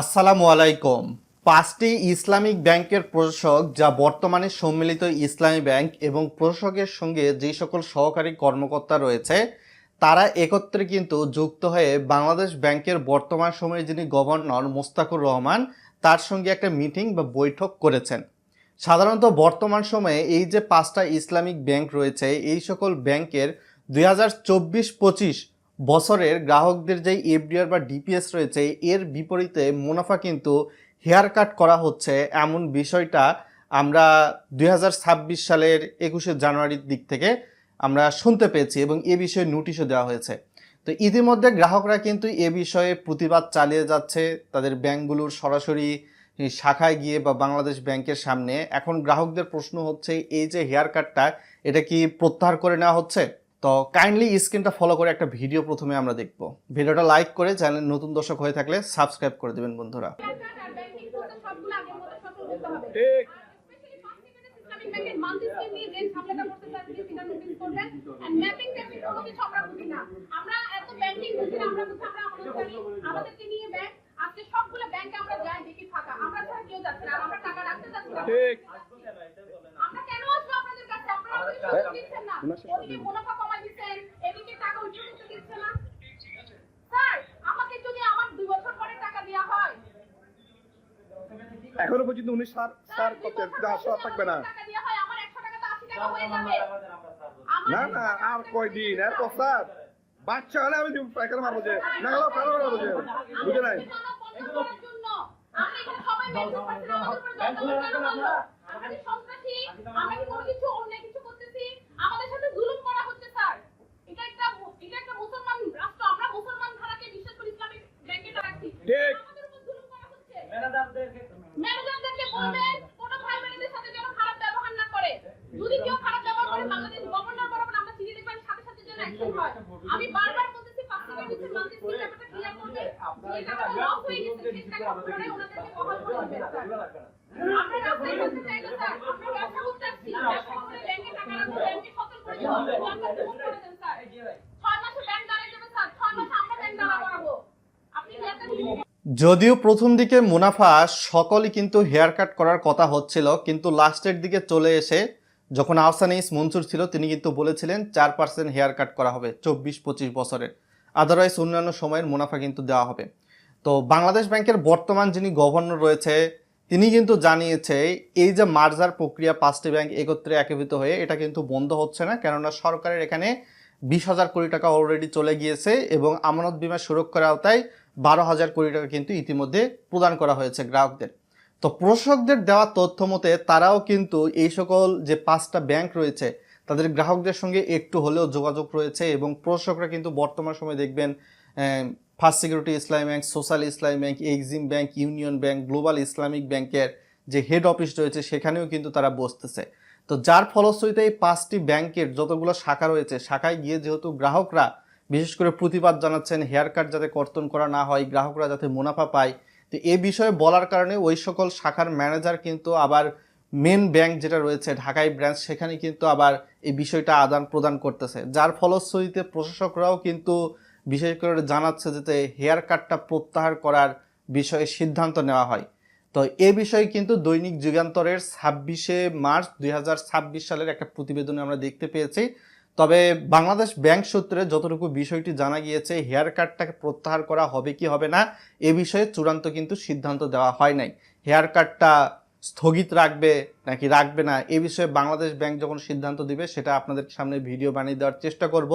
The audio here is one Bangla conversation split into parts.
আসসালামু আলাইকুম। পাঁচটি ইসলামিক ব্যাংকের প্রশাসক, যা বর্তমানে সম্মিলিত ইসলামী ব্যাংক এবং প্রশাসকের সঙ্গে যে সকল সহকারী কর্মকর্তা রয়েছে, তারা একত্রে কিন্তু যুক্ত হয়ে বাংলাদেশ ব্যাংকের বর্তমান সময়ে যিনি গভর্নর মোস্তাকুর রহমান, তার সঙ্গে একটা মিটিং বা বৈঠক করেছেন। সাধারণত বর্তমান সময়ে এই যে পাঁচটা ইসলামিক ব্যাংক রয়েছে, এই সকল ব্যাংকের 2024-25 বছরের গ্রাহকদের যে এফডিআর বা ডিপিএস রয়েছে, এর বিপরীতে মুনাফা কিন্তু হেয়ার কাট করা হচ্ছে, এমন বিষয়টা আমরা 2026 সালের 21শে জানুয়ারির দিক থেকে আমরা শুনতে পেয়েছি এবং এ বিষয়ে নোটিশও দেওয়া হয়েছে। তো ইতিমধ্যে গ্রাহকরা কিন্তু এ বিষয়ে প্রতিবাদ চালিয়ে যাচ্ছে তাদের ব্যাংকগুলোর সরাসরি শাখায় গিয়ে বা বাংলাদেশ ব্যাংকের সামনে। এখন গ্রাহকদের প্রশ্ন হচ্ছে, এই যে হেয়ার কাটটা, এটা কি প্রত্যাহার করে নেওয়া হচ্ছে? তো কাইন্ডলি স্ক্রিনটা ফলো করে একটা ভিডিও প্রথমে আমরা দেখব। ভিডিওটা লাইক করে চ্যানেল নতুন দর্শক হয়ে থাকলে সাবস্ক্রাইব করে দেবেন বন্ধুরা। এখনো পর্যন্ত উনি সার থাকবে না। না না, আর কয়দিন এরপর স্যার বাচ্চা হলে আমি এখানে মারবো যে না গেল মারবো যে বুঝে নাই। আমি বারবার বলতেছি ক্লিয়ার করতে, এটা লস হয়ে গেছে, চেষ্টা করে ওনাদেরকে বহাল করে দিবেন স্যার। আমরা রাস্তায় বলতে চাই না স্যার, আমরা ব্যবসা করতে আসছি, ব্যবসা করে ব্যাংকে টাকা রাখবো, ব্যাংকে সতর্ক করে দিন, ব্যাংকে ফোন করে দেন স্যার। 6 মাসে ব্যাংক দাঁড়ায় যাবে স্যার, 6 মাসে আমরা ব্যাংক দাঁড়া করাবো। আপনি কি একটা যদিও প্রথম দিকে মুনাফা সকলই কিন্তু হেয়ার কাট করার কথা হচ্ছিল, কিন্তু লাস্টের দিকে চলে এসে যখন আহসানিস মনসুর ছিল, তিনি কিন্তু বলেছিলেন 4% হেয়ার কাট করা হবে 24-25 বছরের, আদারওয়াইজ অন্যান্য সময়ের মুনাফা কিন্তু দেওয়া হবে। তো বাংলাদেশ ব্যাংকের বর্তমান যিনি গভর্নর রয়েছে, তিনি কিন্তু জানিয়েছে এই যে মার্জার প্রক্রিয়া, পাঁচটি ব্যাংক একত্রে একীভূত হয়ে, এটা কিন্তু বন্ধ হচ্ছে না, কেননা সরকারের এখানে 20,000 কোটি টাকা অলরেডি চলে গিয়েছে এবং আমানত বীমা সুরক্ষার আওতায় 12,000 কোটি টাকা কিন্তু ইতিমধ্যে প্রদান করা হয়েছে গ্রাহকদের। তো প্রশাসকদের দেওয়া তথ্য মতে তারাও কিন্তু এই সকল যে পাঁচটা ব্যাংক রয়েছে, তাদের গ্রাহকদের সঙ্গে একটু হলেও যোগাযোগ রয়েছে এবং প্রশাসকরা কিন্তু বর্তমান সময়ে দেখবেন ফার্স্ট সিকিউরিটি ইসলামী ব্যাংক, সোশ্যাল ইসলামী bank, Exim bank, union bank, global Islamic ব্যাংকের যে হেড অফিস রয়েছে, সেখানেও কিন্তু তারা বসতেছে। তো যার ফলশ্রুতিতে এই পাঁচটি ব্যাংকের যতগুলো শাখা রয়েছে, শাখায় গিয়ে যেহেতু গ্রাহকরা বিশেষ করে প্রতিবাদ জানাচ্ছেন হেয়ার কাট যাতে কর্তন করা না হয়, গ্রাহকরা যাতে মুনাফা পায়, তো এই বিষয়ে বলার কারণে ওই সকল শাখার ম্যানেজার কিন্তু আবার মেন ব্যাংক যেটা রয়েছে ঢাকায় ব্রাঞ্চ, সেখানে কিন্তু আবার এই বিষয়টা আদান প্রদান করতেছে, যার ফলশ্রুতিতে প্রশাসকরাও কিন্তু বিশেষ করে জানাচ্ছে যাতে হেয়ার কাটটা প্রত্যাহার করার বিষয়ে সিদ্ধান্ত নেওয়া হয়। তো এ বিষয়ে কিন্তু দৈনিক যুগান্তরের 26শে মার্চ 2026 সালের একটা প্রতিবেদনে আমরা দেখতে পেয়েছি। তবে বাংলাদেশ ব্যাংক সূত্রে যতটুকু বিষয়টি জানা গিয়েছে, হেয়ার কাটটাকে প্রত্যাহার করা হবে কি হবে না এ বিষয়ে চূড়ান্ত কিন্তু সিদ্ধান্ত দেওয়া হয় নাই। হেয়ার কাটটা স্থগিত রাখবে নাকি রাখবে না, এ বিষয়ে বাংলাদেশ ব্যাংক যখন সিদ্ধান্ত দিবে, সেটা আপনাদের সামনে ভিডিও বানিয়ে দেওয়ার চেষ্টা করব।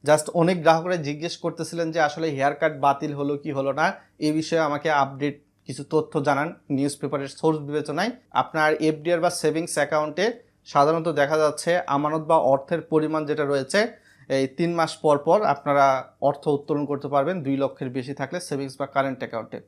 জাস্ট অনেক গ্রাহকরা জিজ্ঞেস করতেছিলেন যে আসলে হেয়ার কাট বাতিল হলো কি হলো না, এই বিষয়ে আমাকে আপডেট কিছু তথ্য জানান নিউজ পেপারের সোর্স বিবেচনায়। আপনার এফডিআর বা সেভিংস অ্যাকাউন্টে সাধারণত দেখা যাচ্ছে আমানত বা অর্থের পরিমাণ যেটা রয়েছে, এই 3 মাস পর পর আপনারা অর্থ উত্তোলন করতে পারবেন 2 লক্ষের বেশি থাকলে সেভিংস বা কারেন্ট অ্যাকাউন্টে।